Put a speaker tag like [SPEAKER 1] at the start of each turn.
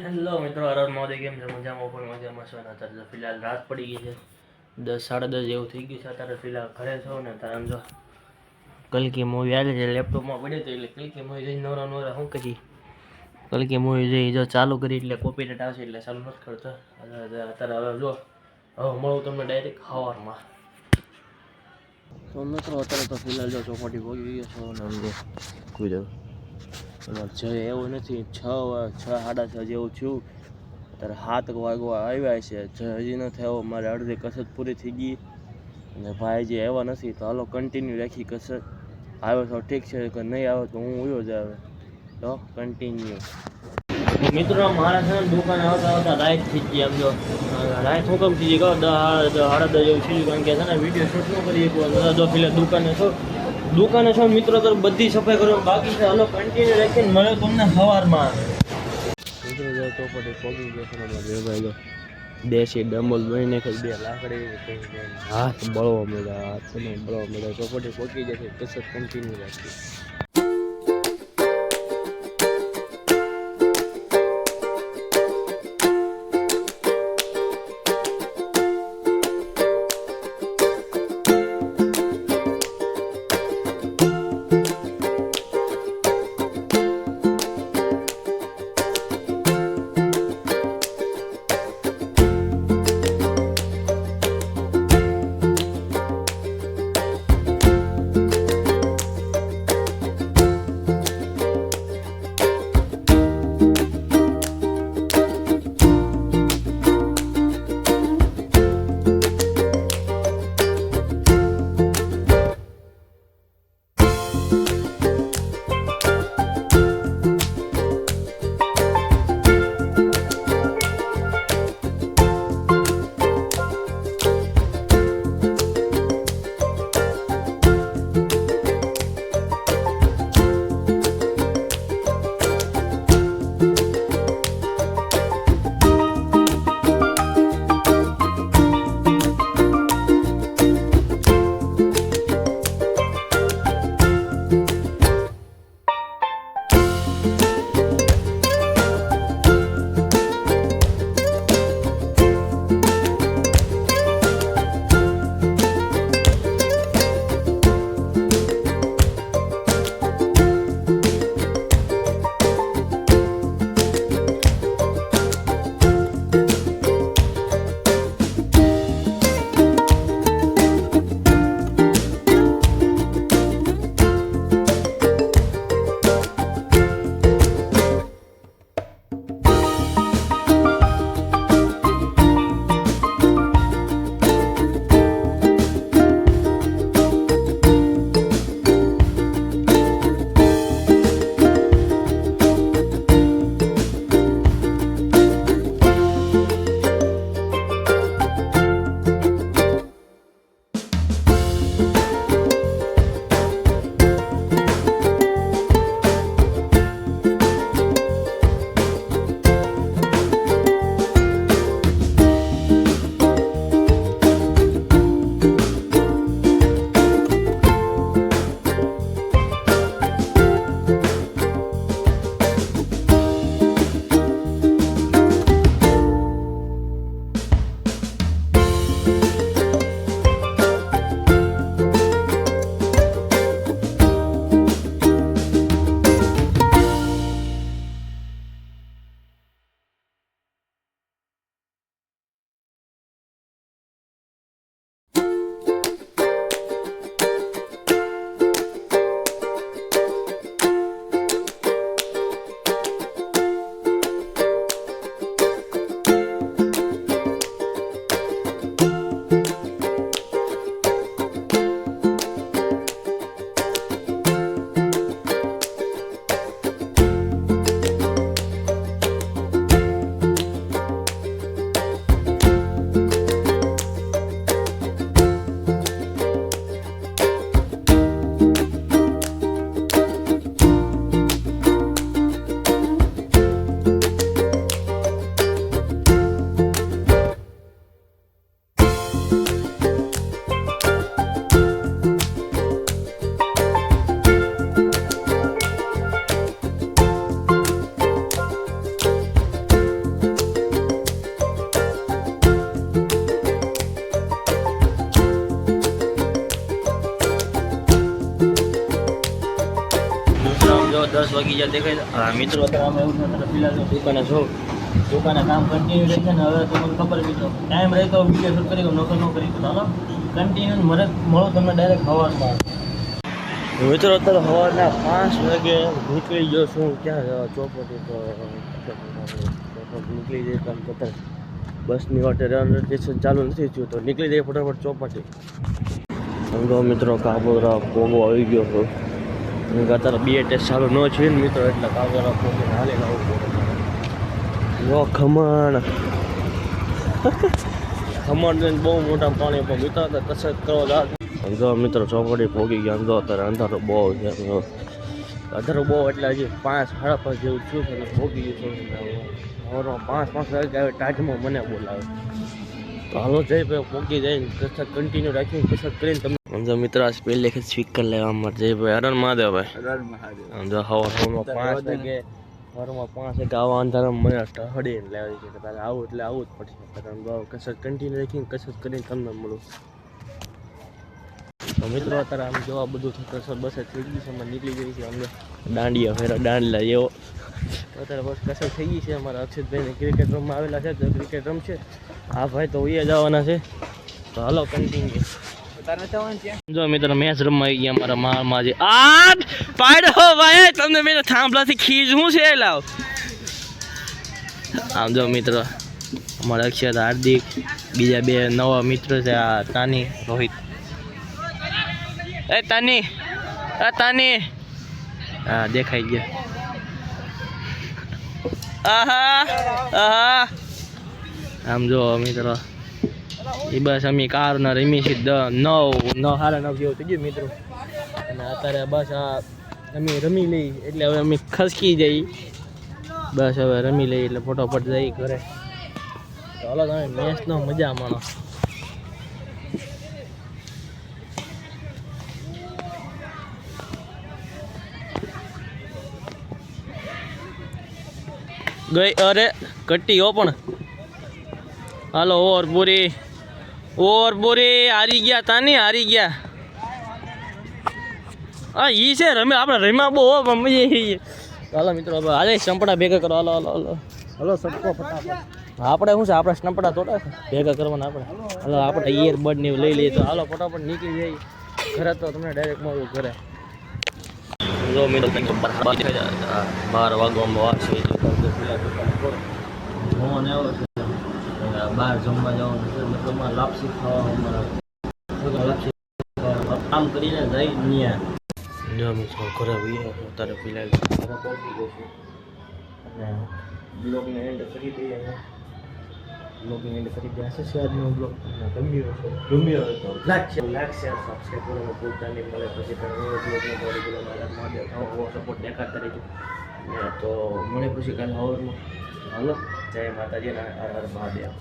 [SPEAKER 1] Hello મિત્રો, હર મોદી કેમ છે? મજામાં પણ મજામાં છો ને? અત્યારે તો ફિલહાલ રાત પડી ગઈ છે, 10 સાડા 10 જેવું થઈ ગયું છે. અત્યારે ફિલહાલ ઘરે છો ને તારે જો કલકી મૂવી આવે છે, લેપટોપમાં પડ્યો તો એટલે કલકી મૂવી જોઈ નવરા નવરા શું કરી કલકી મૂવી જોઈ જો ચાલુ કરી એટલે કોપીરાઇટ આવશે એટલે ચાલુ નથી કરતો. અત્યારે હવે જો હવે મળું તમને ડાયરેક્ટ સવારમાં. તો મિત્રો અત્યારે તો ફિલહાલ જો ચોપાટી પહોંચી ગયો છો ને સમજો કોઈ જય એવું નથી, 6 સાડા 6 જેવું થયું. અત્યારે 7 વાગવા આવ્યા છે, હજી નથી આવ્યો. મારે અડધી કસરત પૂરી થઈ ગઈ અને ભાઈ જે આવ્યા નથી તો હાલો કન્ટિન્યુ રાખી કસરત. આવ્યો તો ઠીક છે, કે નહીં આવે તો હું ઉયો જ આવે તો કન્ટિન્યુ. મિત્રો મારા છે ને દુકાને આવતા આવતા રાત થઈ ગઈ. આમ જો રાત હું કેમ થઈ ગઈ કહો, 10 સાડા 10 જેવું થયું, કારણ કે છે ને વિડીયો શૂટ ન કરી શકું. જો પેલા દુકાને છો મિત્રો, તો બધી સફાઈ કરવાની બાકી છે. હાલો કન્ટિન્યુ રાખીને મળે તમને સવારમાં. મિત્રો જો ચોપાટી પહોંચી ગયો છે ને ભાઈ, જો દેશી ડમ્બલ બની નાખે, 2 લાકડી હાથ બળવા મળ્યા, હાથ ને બળવા મળ્યા. ચોપાટી પહોંચી જશે, કસરત કન્ટિન્યુ રાખી. પહોંચી ગયા દેખાય. હા મિત્રો, અત્યારે અમે એવું છે ફિલહાલ દુકાને છો. દુકાને કામ કન્ટિન્યુ રહે છે ને હવે તો મને ખબર મિત્રો ટાઈમ રહે તો વિડીયો શૂટ કરી નોકર ન કરી તો હાલો કન્ટિન્યુ મળો તમને ડાયરેક્ટ સવારમાં. મિત્રો અત્યારે સવારના 5 વાગે નીકળી ગયો છું. ક્યાં જવા ચોપટી તો નીકળી જઈએ કામ કરતા બસની વાટે સ્ટેશન ચાલુ નથી થયું તો નીકળી જઈએ ફટાફટ ચોપાટી. સમજો મિત્રો કાબોદરા પોગો આવી ગયો હતો. અત્યારે 2 ટેસ્ટ ચાલુ ન છે ને મિત્રો એટલે કાબોદરા પોગો હાલે આવું પડે. જો ખમણ ખમણ બહુ મોટા પાણી પણ મિત્રો કસરત કરવા જાવ. સમજો મિત્રો ચોપાટી પોગી ગયા. સમજો અત્યારે અંધારો બહુ છે. અંધારો બહુ એટલે હજી 5 સાડા 5 જેવું છું એટલે પોગી ગયું છું. 5 વાગે આવે ટાઢમાં મને બોલાવે તો હાલો જઈ ભાઈ પોગી જઈને કસરત કન્ટિન્યુ રાખીને કસરત કરીને તમે સમજો મિત્રો આ પહેલે સ્પીકર લેવા માટે જઈ ભાઈ હરણ મહાદેવ ભાઈ સમજો સવારમાં 5 વાગે સવારમાં 5 વાગે આવા અંધારામાં મને હડીને લેવા છે તારે આવું એટલે આવું જ પડશે. કસરત કન્ટિન્યુ રાખીને કસરત કરીને તમને મળું. તો મિત્રો અત્યારે આમ જોવા બધું થતું બસ થઈ ગઈ છે અમે નીકળી ગઈ છે અમને દાંડિયા ફેરા દાંડલા જેવો અત્યારે બસ કસર થઈ ગઈ છે. અમારા અક્ષિતભાઈને ક્રિકેટ રમવા આવેલા છે તો ક્રિકેટ રમશે. આ ભાઈ તો ઉયા જવાના છે તો હાલો કન્ટિન્યુ. જો મિત્રો મેચ રમવા આવી ગયા અમારા મામાજી. આ પાડો ભાઈ તમને મેં થાંભલાથી ખીજવું છે લાવ. આમ જો મિત્રો અમારા અક્ષત હાર્દિક બીજા 2 નવા મિત્ર છે આ તાની રોહિત. એ તાની તાની હા દેખાઈ ગયા. આહા આહા આમ જો મિત્રો એ બસ અમે કારના રમી છે 9:30 જેવું થઈ ગયું મિત્રો. અને અત્યારે બસ આ અમે રમી લઈ એટલે હવે અમે ખસકી જઈ બસ હવે રમી લઈ એટલે ફટોફટ જઈ ઘરે. તો હાલો તમે મેચનો મજા માણો. ગઈ અરે કટ્ટી હો પણ હાલો ઓવર પૂરી હારી ગયા તાની હારી ગયા. હા ઈ છે રમે આપણે રમ્યા બહુ પણ મજા આવી. હાલો મિત્રો હવે હાલે સંપડા ભેગા કરો. હાલો હાલો હાલો હાલો સટકો ફટાફટ. આપણે શું છે આપણે સંપડા થોડા ભેગા કરવાના આપણે. હાલો આપણે ઇયરબડ ને લઈ લઈએ તો હાલો ફટાફટ નીકળી જાય ઘરે તો તમને ડાયરેક્ટ મળું ઘરે. જો મિત્રો 12 વાગવામાં વાત છે ફોન આવ્યો છે બહાર જમવા જવાનું છે મતલબ લાપસી ખાવા લાપસી કામ કરીને જઈ ત્યાં જો મિત્રો ઘરે અત્યારે ફિલહાલ ઘરે પહોંચી ગયો છું અને બ્લોગને એન્ડ કરી દઈએ. બ્લોગને એન્ડ કરી દે છે આજનો બ્લોગ ગમ્યો તો લાઈક શેર સબસ્ક્રાઈબ કરવાનું ભૂલતા નહીં. મળે પછી સપોર્ટ દેખાતા રહેજો તો મળે પછી કાલે સવારમાં. હાલો જય માતાજી હર હર મહાદેવ.